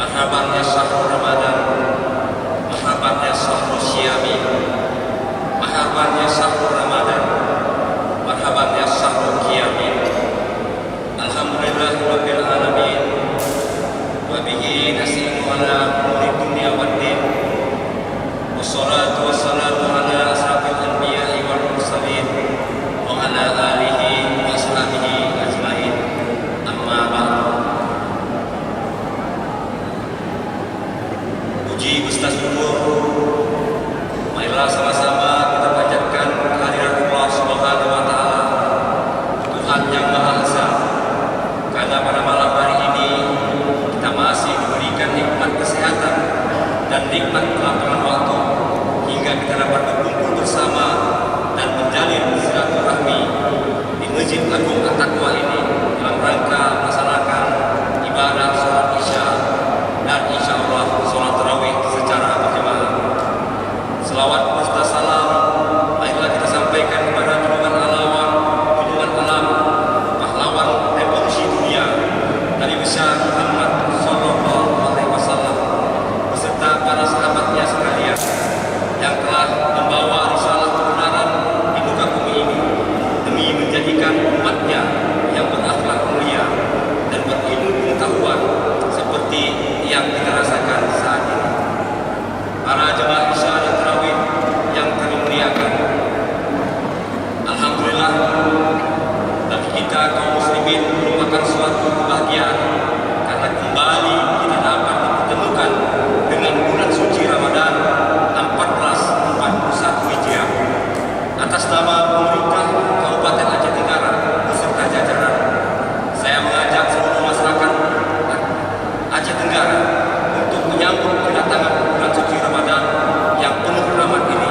Marhaban ya syahrul Ramadan, marhaban ya syahrul syiyami, marhaban ya syahrul Ramadan, marhaban ya syahrul qiyami. Alhamdulillah rabbil alamin, wa bihi nasta'inu ala umuri dunya waddin. Wassalatu wassalamu ala asrafil anbiya'i wal mursalin wa ala alihi wa ashabihi ajmain. Amma ba'du. Puji Gusta syukur, marilah sama-sama kita panjatkan kehadiran Allah Subhanahu wa taala, Tuhan yang Maha Esa. Karena pada malam hari ini kita masih diberikan nikmat kesehatan dan nikmat kelapangan waktu hingga kita dapat berkumpul bersama dan menjalin silaturahmi di Masjid Agung At-Taqwa ini dalam rangka melaksanakan ibadah salat Isya dan insya Allah salat tarawih secara berjamaah. Selawat serta salam marilah kita sampaikan kepada junjungan alam, pahlawan revolusi dunia, Nabi besar Muhammad Sallallahu Alaihi Wasallam beserta para sahabatnya sekalian yang telah membawa risalah kebenaran di muka bumi ini demi menjadikan umatnya yang berakhlak mulia dan berilmu pengetahuan seperti yang kita rasakan saat ini. Para jemaah Isya dan Tarawih yang kami muliakan, alhamdulillah bagi kita kaum muslimin merupakan suatu kebahagiaan karena kembali kita dapat dipertemukan dengan bulan suci Ramadan 1441 Hijriah. Atas nama pemerintah Kabupaten Aceh Tenggara beserta jajaran, saya mengajak seluruh masyarakat Aceh Tenggara untuk menyambut kedatangan bulan suci Ramadan yang penuh rahmat ini,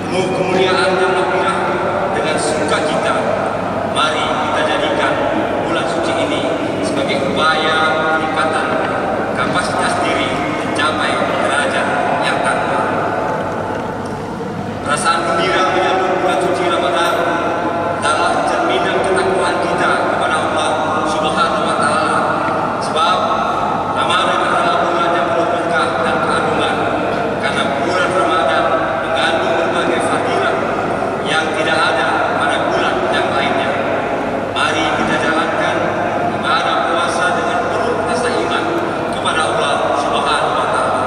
penuh kemuliaan dan mahfirah. Dengan sukacita, mari kita jadikan bulan suci ini sebagai upaya peningkatan kapasitas diri mencapai derajat yang takwa. Perasaan gembira menyambut bulan suci Ramadan adalah cerminan ketakwaan kita kepada Allah Subhanahu wa taala. Sebab Ramadan adalah bulan yang penuh berkah dan keagungan. Karena bulan Ramadan mengandung berbagai fadilah yang tidak ada pada bulan yang lainnya. Mari kita jalankan ibadah puasa dengan penuh rasa iman kepada Allah Subhanahu wa taala.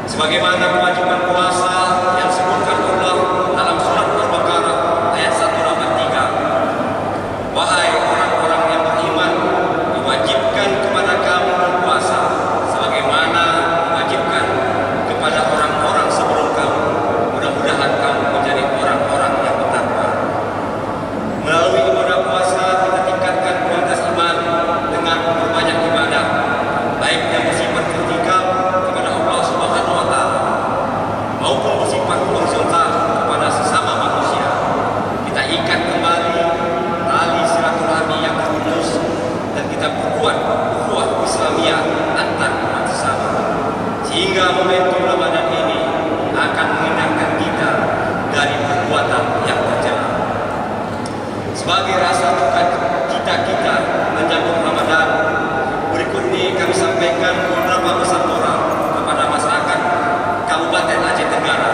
Sebagaimana kewajiban puasa yang disebutkan Allah dalam surat Al-Baqarah ayat 183. Wahai orang-orang yang beriman, diwajibkan kepada kamu berpuasa sebagaimana diwajibkan kepada orang-orang sebelum kamu. Mudah-mudahan kamu menjadi orang-orang yang bertakwa. Melalui ibadah puasa kita tingkatkan kualitas iman dengan berbanyak ibadah, baik yang bersifat vertikal kepada Allah Subhanahu wa taala maupun bersifat horizontal kepada sesama manusia. Kita ikat kembali tali silaturahmi yang terputus dan kita perkuat ukhuwah Islamiyah antar umat sesama, sehingga momentum Ramadan ini akan menghindarkan kita dari perbuatan yang tercela. Sebagai rasa cita kita menyambut Ramadan, berikut ini kami sampaikan beberapa pesan moral kepada masyarakat Kabupaten Aceh Tenggara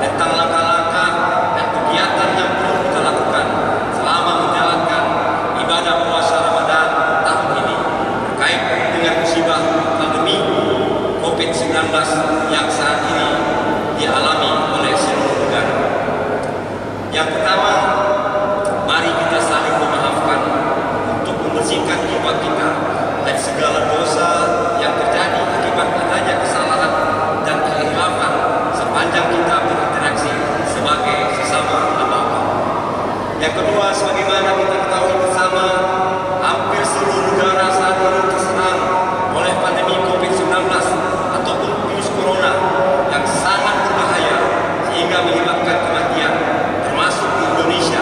tentang langkah-langkah dan kegiatan yang perlu kita lakukan selama menjalankan ibadah puasa Ramadan tahun ini terkait dengan musibah pandemi COVID-19 yang saat ini dialami oleh seluruh negara. Yang pertama, mari kita saling memaafkan untuk membersihkan jiwa kita dari segala dosa yang terjadi akibat adanya kesalahan dan kekhilafan sepanjang kita berinteraksi sebagai sesama hamba Allah. Yang kedua, sebagaimana kita ketahui bersama, hampir seluruh negara saat ini terserang oleh pandemi COVID-19 ataupun virus corona yang sangat berbahaya sehingga menyebabkan kematian, termasuk di Indonesia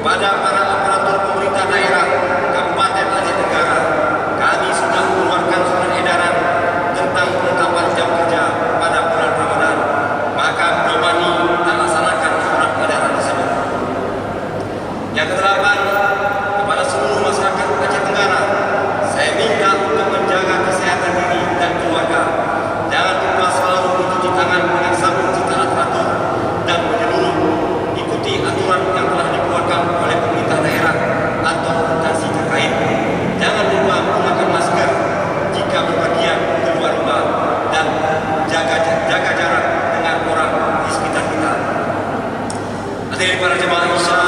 Kepada para aparatur pemerintah daerah Kabupaten Aceh Tenggara, kami sudah mengeluarkan surat edaran tentang penetapan jam kerja pada bulan Ramadan. Maka berani kita laksanakan surat edaran tersebut. Yang kedelapan, kepada seluruh masyarakat Aceh Tenggara, saya minta untuk menjaga kesehatan diri dan keluarga. Jangan lupa selalu mencuci tangan dengan sabun secara teratur dan menyeluruh. Ikuti aturan yang telah dikeluarkan oleh pemerintah daerah atau instansi terkait. Jangan lupa menggunakan masker jika berpergian keluar rumah dan jaga jarak dengan orang di sekitar kita. Hadirin para jemaah Isya,